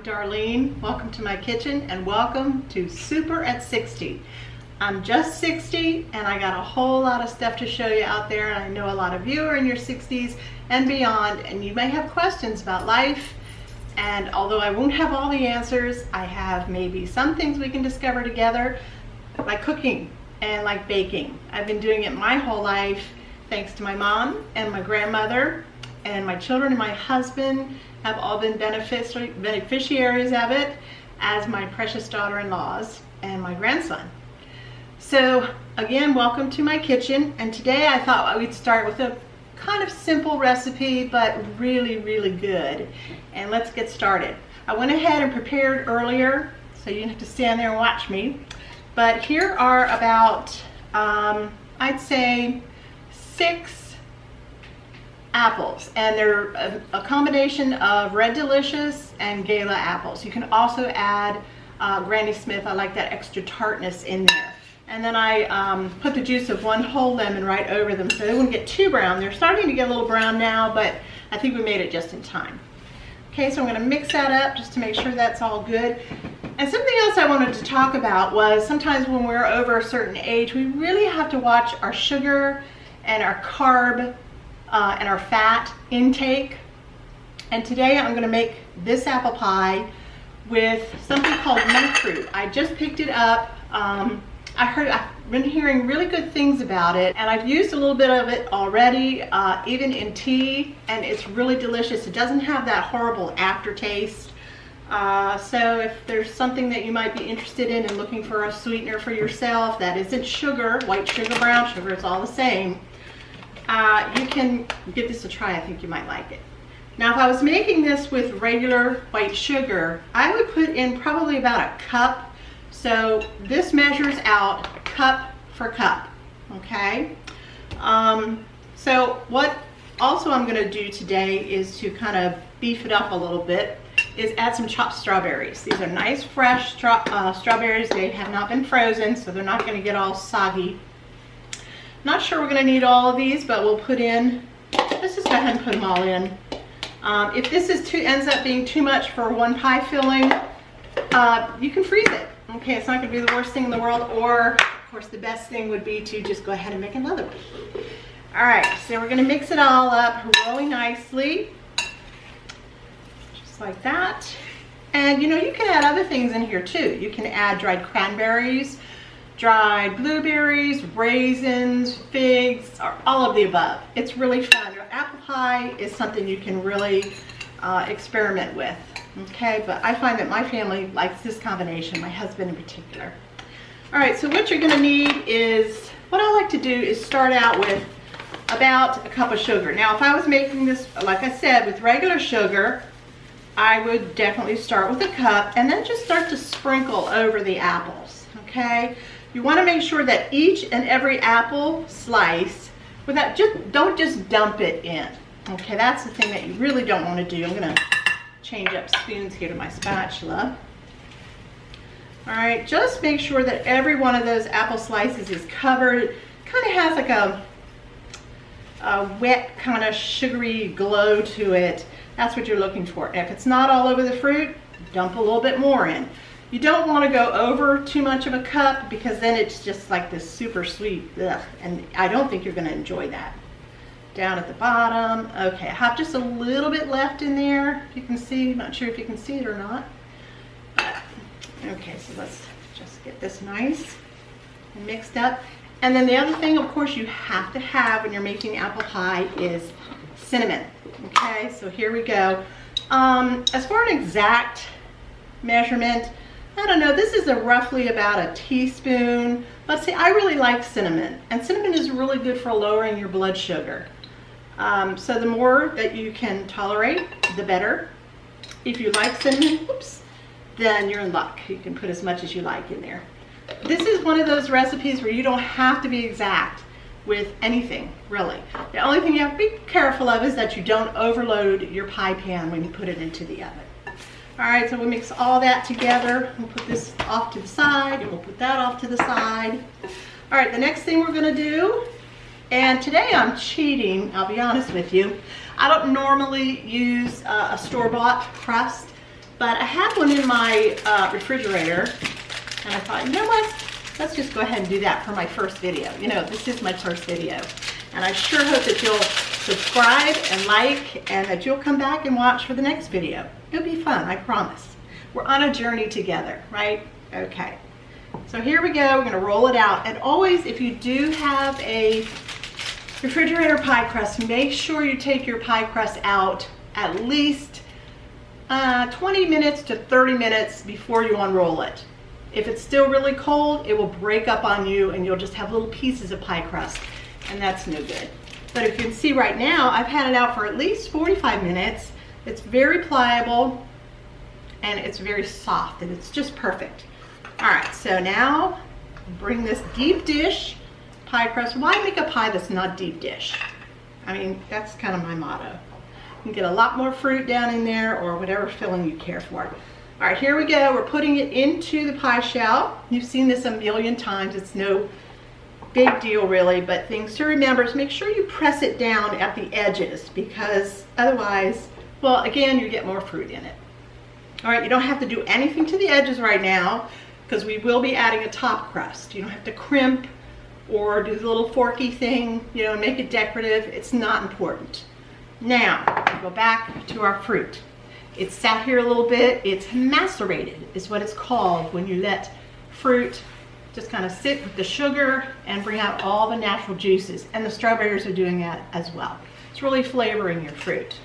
Darlene. Welcome to my kitchen and welcome to Super at 60. I'm just 60 and I got a whole lot of stuff to show you out there, and I know a lot of you are in your 60s and beyond, and you may have questions about life. And although I won't have all the answers, I have maybe some things we can discover together, like cooking and like baking. I've been doing it my whole life thanks to my mom and my grandmother, and my children and my husband have all been beneficiaries of it, as my precious daughter-in-laws and my grandson. So again, welcome to my kitchen, and today I thought we'd start with a kind of simple recipe, but really good. And let's get started. I went ahead and prepared earlier, so you don't have to stand there and watch me. But here are about, I'd say 6 apples, and they're a combination of Red Delicious and Gala apples. You can also add Granny Smith. I like that extra tartness in there. And then I put the juice of 1 whole lemon right over them so they wouldn't get too brown. They're starting to get a little brown now, but I think we made it just in time. Okay, so I'm going to mix that up just to make sure that's all good. And something else I wanted to talk about was sometimes when we're over a certain age, we really have to watch our sugar and our carb and our fat intake. And today I'm going to make this apple pie with something called monk fruit. I just picked it up. I've been hearing really good things about it, and I've used a little bit of it already, even in tea, and it's really delicious. It doesn't have that horrible aftertaste. So if there's something that you might be interested in and looking for a sweetener for yourself that isn't sugar, white sugar, brown sugar, it's all the same, you can give this a try. I think you might like it. Now, if I was making this with regular white sugar, I would put in probably about a cup. So this measures out cup for cup, okay? So what also I'm gonna do today is to kind of beef it up a little bit, is add some chopped strawberries. These are nice fresh strawberries. They have not been frozen, so they're not gonna get all soggy. Not sure we're gonna need all of these, but we'll put in, let's just go ahead and put them all in. If this ends up being too much for one pie filling, you can freeze it. Okay, it's not gonna be the worst thing in the world, or of course the best thing would be to just go ahead and make another one. All right, so we're gonna mix it all up really nicely, just like that. And you know, you can add other things in here too. You can add dried cranberries, dried blueberries, raisins, figs, or all of the above. It's really fun. Apple pie is something you can really experiment with. Okay, but I find that my family likes this combination, my husband in particular. All right, so what you're gonna need is, what I like to do is start out with about a cup of sugar. Now, if I was making this, like I said, with regular sugar, I would definitely start with a cup and then just start to sprinkle over the apples, okay? You wanna make sure that each and every apple slice, don't just dump it in, okay? That's the thing that you really don't wanna do. I'm gonna change up spoons here to my spatula. All right, just make sure that every one of those apple slices is covered. Kind of has like a wet, kind of sugary glow to it. That's what you're looking for. If it's not all over the fruit, dump a little bit more in. You don't want to go over too much of a cup, because then it's just like this super sweet, ugh, and I don't think you're going to enjoy that. Down at the bottom. Okay, I have just a little bit left in there. You can see, not sure if you can see it or not. Okay, so let's just get this nice and mixed up. And then the other thing, of course, you have to have when you're making apple pie is cinnamon. Okay, so here we go. As for an exact measurement, I don't know, this is roughly about a teaspoon. But see, I really like cinnamon, and cinnamon is really good for lowering your blood sugar. So the more that you can tolerate, the better. If you like cinnamon, then you're in luck. You can put as much as you like in there. This is one of those recipes where you don't have to be exact with anything, really. The only thing you have to be careful of is that you don't overload your pie pan when you put it into the oven. All right, so we mix all that together. We'll put this off to the side, and we'll put that off to the side. All right, the next thing we're gonna do, and today I'm cheating, I'll be honest with you. I don't normally use a store-bought crust. But I had one in my refrigerator, and I thought, you know what? Let's just go ahead and do that for my first video. You know, this is my first video. And I sure hope that you'll subscribe and like, and that you'll come back and watch for the next video. It'll be fun, I promise. We're on a journey together, right? Okay. So here we go. We're going to roll it out. And always, if you do have a refrigerator pie crust, make sure you take your pie crust out at least 20 minutes to 30 minutes before you unroll it. If it's still really cold, it will break up on you and you'll just have little pieces of pie crust, and that's no good. But if you can see right now, I've had it out for at least 45 minutes. It's very pliable and it's very soft, and it's just perfect. All right, so now bring this deep dish pie crust. Why make a pie that's not deep dish? I mean, that's kind of my motto. You can get a lot more fruit down in there, or whatever filling you care for. All right, here we go. We're putting it into the pie shell. You've seen this a million times. It's no big deal really, but things to remember is make sure you press it down at the edges, because otherwise, well, again, you get more fruit in it. All right, you don't have to do anything to the edges right now, because we will be adding a top crust. You don't have to crimp or do the little forky thing, you know, make it decorative. It's not important. Now, go back to our fruit. It's sat here a little bit. It's macerated is what it's called when you let fruit just kind of sit with the sugar and bring out all the natural juices. And the strawberries are doing that as well. It's really flavoring your fruit.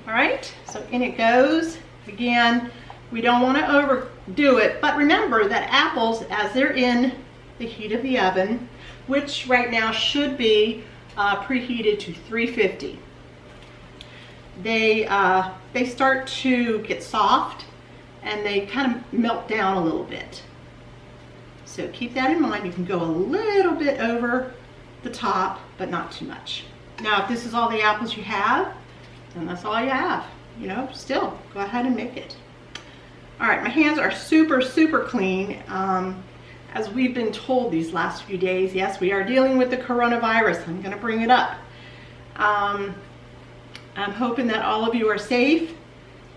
All right, so in it goes. Again, we don't want to overdo it, but remember that apples, as they're in the heat of the oven, which right now should be preheated to 350, they start to get soft and they kind of melt down a little bit. So keep that in mind. You can go a little bit over the top, but not too much. Now, if this is all the apples you have, then that's all you have. You know, still go ahead and make it. All right, my hands are super, super clean. As we've been told these last few days, yes, we are dealing with the coronavirus. I'm gonna bring it up. I'm hoping that all of you are safe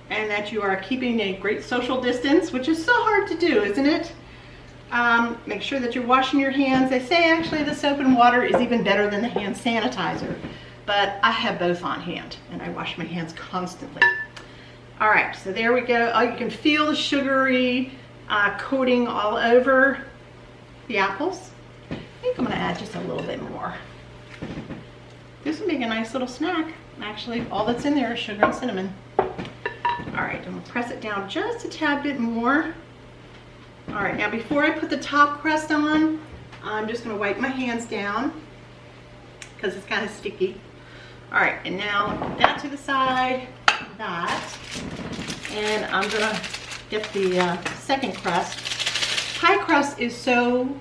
and that you are keeping a great social distance, which is so hard to do, isn't it? Make sure that you're washing your hands. They say actually the soap and water is even better than the hand sanitizer, but I have both on hand and I wash my hands constantly. All right, so there we go. Oh, you can feel the sugary coating all over the apples. I think I'm gonna add just a little bit more. This will make a nice little snack. Actually, all that's in there is sugar and cinnamon. All right, I'm gonna press it down just a tad bit more. All right, now before I put the top crust on, I'm just gonna wipe my hands down because it's kind of sticky. All right, and now that to the side, that. And I'm gonna get the second crust. Pie crust is so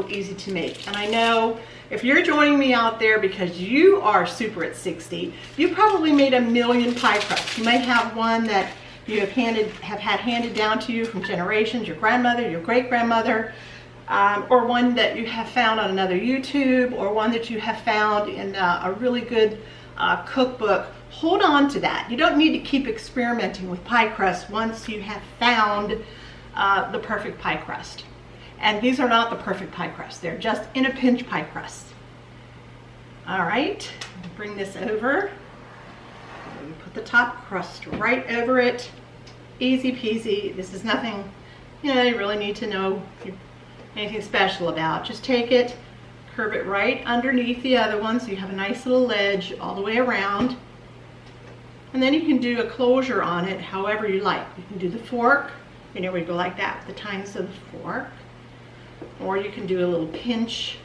easy to make. And I know if you're joining me out there because you are super at 60, you probably made a million pie crusts. You may have one that you have had handed down to you from generations, your grandmother, your great-grandmother, or one that you have found on another YouTube, or one that you have found in a really good cookbook. Hold on to that. You don't need to keep experimenting with pie crust once you have found the perfect pie crust. And these are not the perfect pie crust. They're just in a pinch pie crust. All right, bring this over. Put the top crust right over it. Easy peasy. This is nothing, you know, you really need to know anything special about. Just take it, curve it right underneath the other one so you have a nice little ledge all the way around. And then you can do a closure on it however you like. You can do the fork, you know, we go like that with the tines of the fork. Or you can do a little pinch.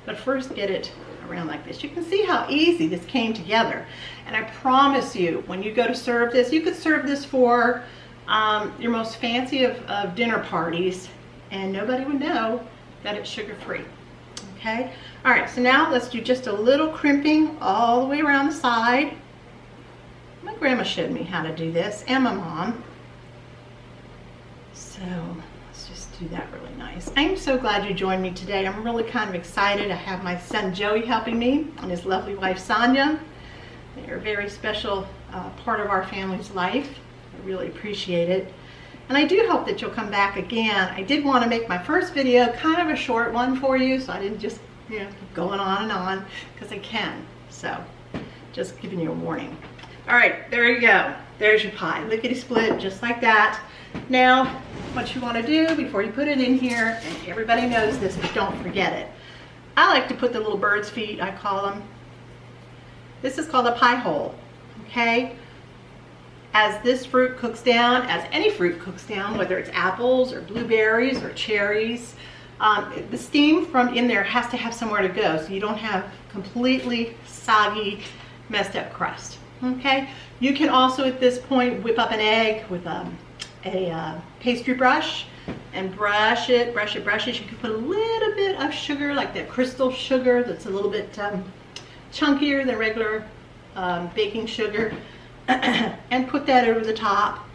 But first get it around like this. You can see how easy this came together. And I promise you, when you go to serve this, you could serve this for your most fancy of dinner parties, and nobody would know that it's sugar-free. Okay? All right, so now let's do just a little crimping all the way around the side. My grandma showed me how to do this, and my mom. So let's just do that really nice. I'm so glad you joined me today. I'm really kind of excited. I have my son Joey helping me and his lovely wife Sonia. They're very special part of our family's life. I really appreciate it. And I do hope that you'll come back again. I did want to make my first video kind of a short one for you, so I didn't just, keep going on and on, because I can. So, just giving you a warning. All right, there you go. There's your pie, lickety split, just like that. Now, what you want to do before you put it in here, and everybody knows this, but don't forget it. I like to put the little bird's feet, I call them. This is called a pie hole, okay? As this fruit cooks down, as any fruit cooks down, whether it's apples or blueberries or cherries, the steam from in there has to have somewhere to go, so you don't have completely soggy, messed up crust. Okay, you can also at this point whip up an egg with a pastry brush and brush it. You can put a little bit of sugar, like that crystal sugar that's a little bit chunkier than regular baking sugar, and put that over the top.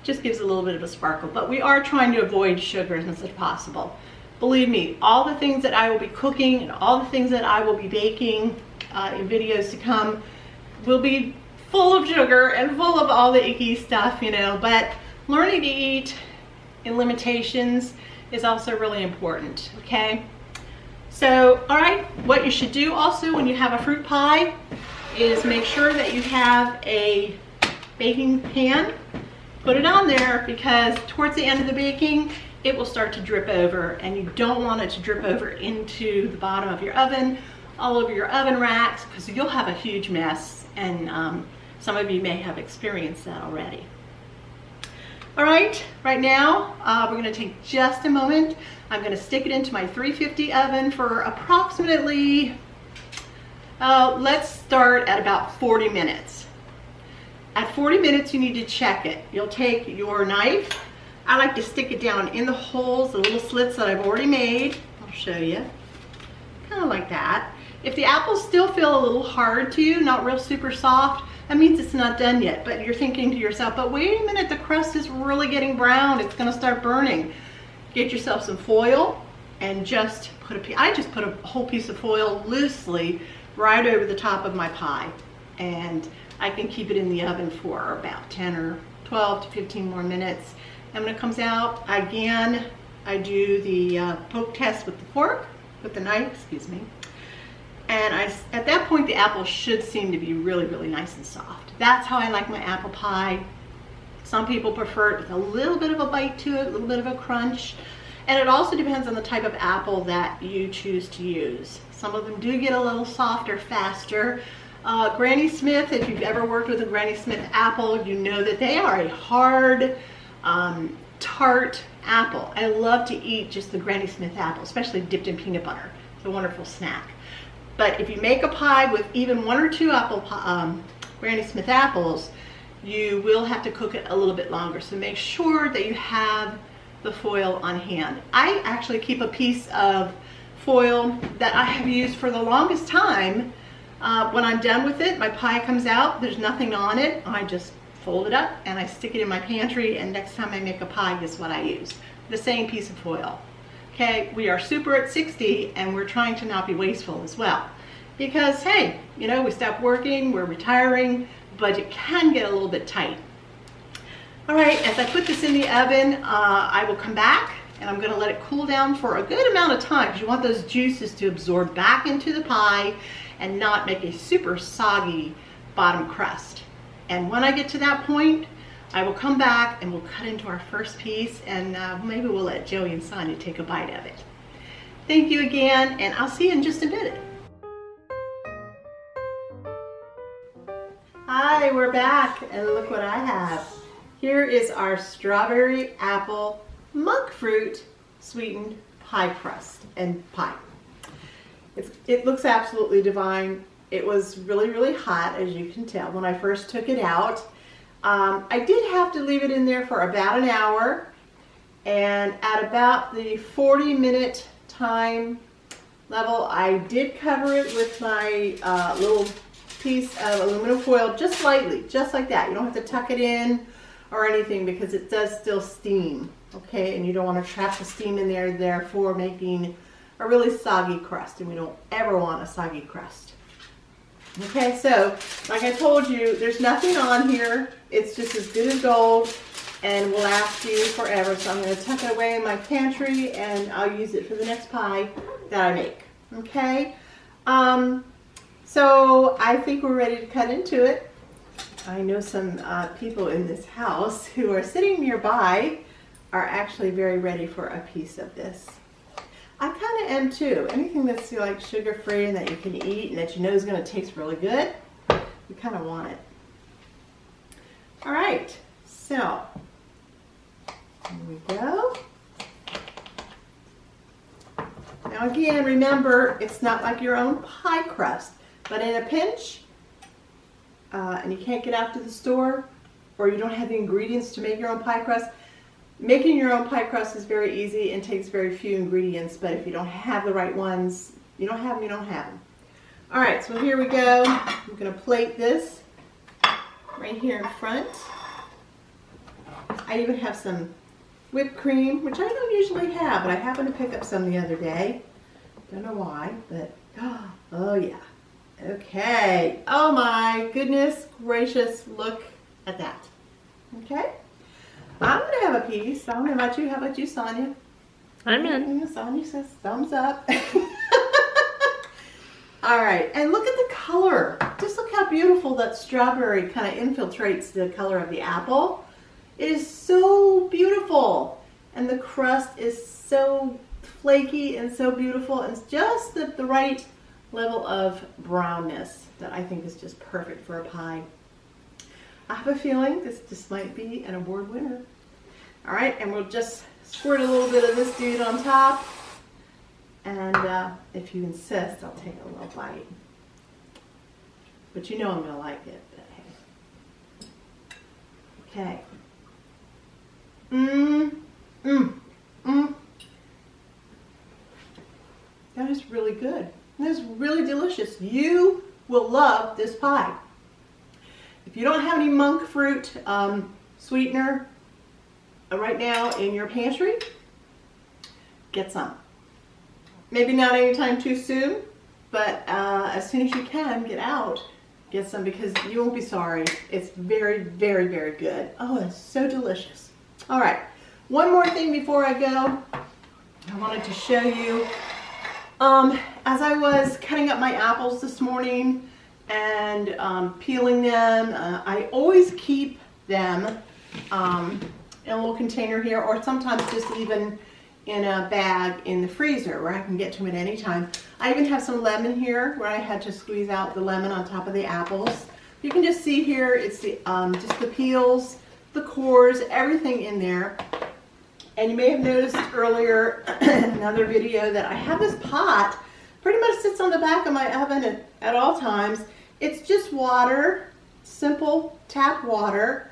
Just gives a little bit of a sparkle, but we are trying to avoid sugar as much as possible. Believe me, all the things that I will be cooking and all the things that I will be baking in videos to come will be full of sugar and full of all the icky stuff, but learning to eat in limitations is also really important, okay? So, all right, what you should do also when you have a fruit pie is make sure that you have a baking pan. Put it on there, because towards the end of the baking, it will start to drip over, and you don't want it to drip over into the bottom of your oven, all over your oven racks, because you'll have a huge mess, and some of you may have experienced that already. All right, right now, we're gonna take just a moment. I'm gonna stick it into my 350 oven for approximately, let's start at about 40 minutes. At 40 minutes, you need to check it. You'll take your knife. I like to stick it down in the holes, the little slits that I've already made. I'll show you, kind of like that. If the apples still feel a little hard to you, not real super soft, that means it's not done yet. But you're thinking to yourself, but wait a minute, the crust is really getting brown. It's gonna start burning. Get yourself some foil and just I just put a whole piece of foil loosely right over the top of my pie. And I can keep it in the oven for about 10 or 12 to 15 more minutes. And when it comes out, again, I do the poke test with the fork, with the knife, excuse me. And at that point, the apple should seem to be really, really nice and soft. That's how I like my apple pie. Some people prefer it with a little bit of a bite to it, a little bit of a crunch. And it also depends on the type of apple that you choose to use. Some of them do get a little softer faster. Granny Smith, if you've ever worked with a Granny Smith apple, you know that they are a hard, tart apple. I love to eat just the Granny Smith apple, especially dipped in peanut butter. It's a wonderful snack. But if you make a pie with even 1 or 2 Granny Smith apples, you will have to cook it a little bit longer. So make sure that you have the foil on hand. I actually keep a piece of foil that I have used for the longest time. When I'm done with it, my pie comes out, there's nothing on it. I just fold it up and I stick it in my pantry, and next time I make a pie, guess what I use? The same piece of foil. Okay, we are super at 60 and we're trying to not be wasteful as well. Because hey, we stopped working, we're retiring, budget can get a little bit tight. All right, as I put this in the oven, I will come back and I'm gonna let it cool down for a good amount of time, because you want those juices to absorb back into the pie and not make a super soggy bottom crust. And when I get to that point, I will come back and we'll cut into our first piece, and maybe we'll let Joey and Sonia take a bite of it. Thank you again, and I'll see you in just a minute. Hi, we're back, and look what I have. Here is our strawberry apple monk fruit sweetened pie crust and pie. It looks absolutely divine. It was really, really hot, as you can tell, when I first took it out. I did have to leave it in there for about an hour, and at about the 40-minute time level, I did cover it with my little piece of aluminum foil, just lightly, just like that. You don't have to tuck it in or anything, because it does still steam, okay? And you don't want to trap the steam in there, therefore making a really soggy crust, and we don't ever want a soggy crust. Okay, so Like I told you, there's nothing on here. It's just as good as gold and will last you forever. So I'm going to tuck it away in my pantry and I'll use it for the next pie that I make. Okay? So I think we're ready to cut into it. I know some people in this house who are sitting nearby are actually very ready for a piece of this. I kind of am too. Anything that's like sugar-free and that you can eat and that you know is going to taste really good, you kind of want it. All right, so here we go. Now again, remember, it's not like your own pie crust, but in a pinch, and you can't get out to the store, or you don't have the ingredients to make your own pie crust, making your own pie crust is very easy and takes very few ingredients, but if you don't have the right ones, you don't have them, you don't have them. All right, so here we go. I'm going to plate this right here in front. I even have some whipped cream, which I don't usually have, but I happened to pick up some the other day. Don't know why, but oh yeah. Okay. Oh my goodness gracious, look at that. Okay. I'm going to have a piece. I don't know about you. How about you, Sonia? I'm in. Sonia says thumbs up. All right. And look at the color. Just look how beautiful that strawberry kind of infiltrates the color of the apple. It is so beautiful. And the crust is so flaky and so beautiful. And it's just the right level of brownness that I think is just perfect for a pie. I have a feeling this might be an award winner. All right, and we'll just squirt a little bit of this dude on top. And if you insist, I'll take a little bite. But you know I'm going to like it. But hey. Okay. That is really good. That is really delicious. You will love this pie. If you don't have any monk fruit sweetener right now in your pantry, get some. Maybe not anytime too soon, but as soon as you can, get some because you won't be sorry. It's very, very, very good. Oh, it's so delicious. All right, one more thing before I go. I wanted to show you, as I was cutting up my apples this morning, and peeling them. I always keep them in a little container here, or sometimes just even in a bag in the freezer where I can get to them at any time. I even have some lemon here where I had to squeeze out the lemon on top of the apples. You can just see here, it's the just the peels, the cores, everything in there. And you may have noticed earlier in another video that I have this pot, pretty much sits on the back of my oven at all times. It's just water, simple tap water,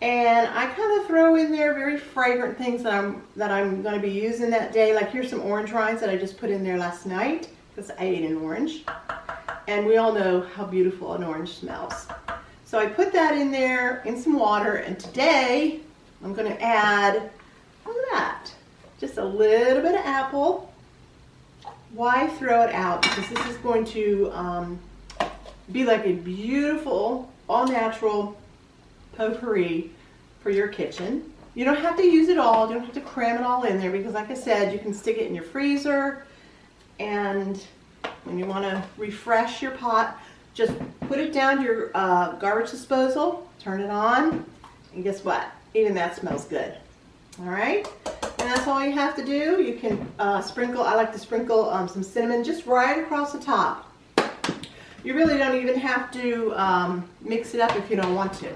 and I kind of throw in there very fragrant things that I'm going to be using that day. Like here's some orange rinds that I just put in there last night because I ate an orange, and we all know how beautiful an orange smells. So I put that in there in some water, and today I'm going to add, look at that, just a little bit of apple. Why throw it out? Because this is going to be like a beautiful, all-natural potpourri for your kitchen. You don't have to use it all. You don't have to cram it all in there because, like I said, you can stick it in your freezer, and when you want to refresh your pot, just put it down to your garbage disposal, turn it on, and guess what? Even that smells good. All right? And that's all you have to do. You can sprinkle, I like to sprinkle some cinnamon just right across the top. You really don't even have to mix it up if you don't want to.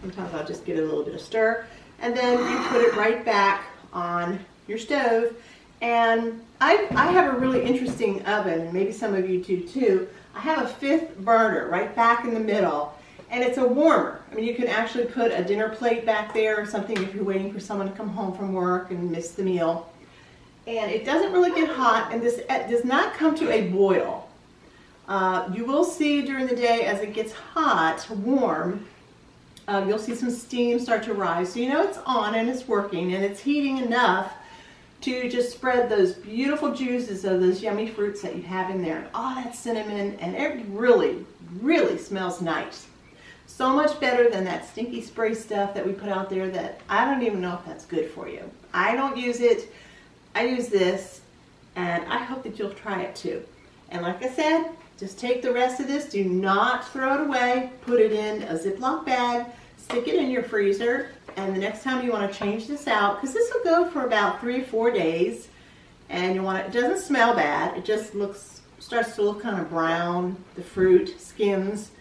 Sometimes I'll just give it a little bit of stir. And then you put it right back on your stove. And I have a really interesting oven, and maybe some of you do too. I have a 5th burner right back in the middle. And it's a warmer. I mean, you can actually put a dinner plate back there or something if you're waiting for someone to come home from work and miss the meal. And it doesn't really get hot, and this does not come to a boil. You will see during the day as it gets hot, warm, you'll see some steam start to rise. So you know it's on and it's working and it's heating enough to just spread those beautiful juices of those yummy fruits that you have in there. And all that cinnamon, and it really, really smells nice. So much better than that stinky spray stuff that we put out there that I don't even know if that's good for you. I don't use it. I use this, and I hope that you'll try it too. And like I said, just take the rest of this. Do not throw it away. Put it in a Ziploc bag. Stick it in your freezer. And the next time you want to change this out, because this will go for about 3 or 4 days, and you want it doesn't smell bad. It just starts to look kind of brown. The fruit skins.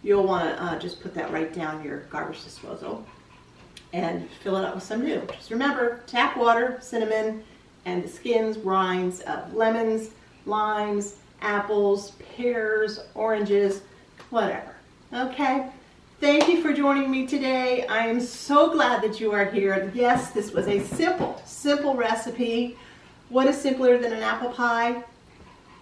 You'll want to just put that right down your garbage disposal and fill it up with some new. Just remember, tap water, cinnamon, and the skins, rinds of lemons, limes, apples, pears, oranges, whatever. Okay? Thank you for joining me today. I am so glad that you are here. Yes, this was a simple recipe. What is simpler than an apple pie?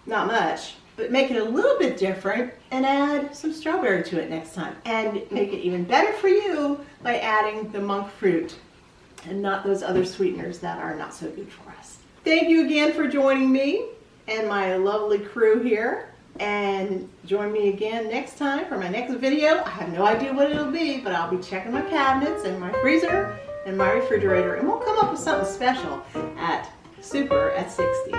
Not much. But make it a little bit different and add some strawberry to it next time. And make it even better for you by adding the monk fruit and not those other sweeteners that are not so good for us. Thank you again for joining me and my lovely crew here. And join me again next time for my next video. I have no idea what it'll be, but I'll be checking my cabinets and my freezer and my refrigerator. And we'll come up with something special at Super at 60.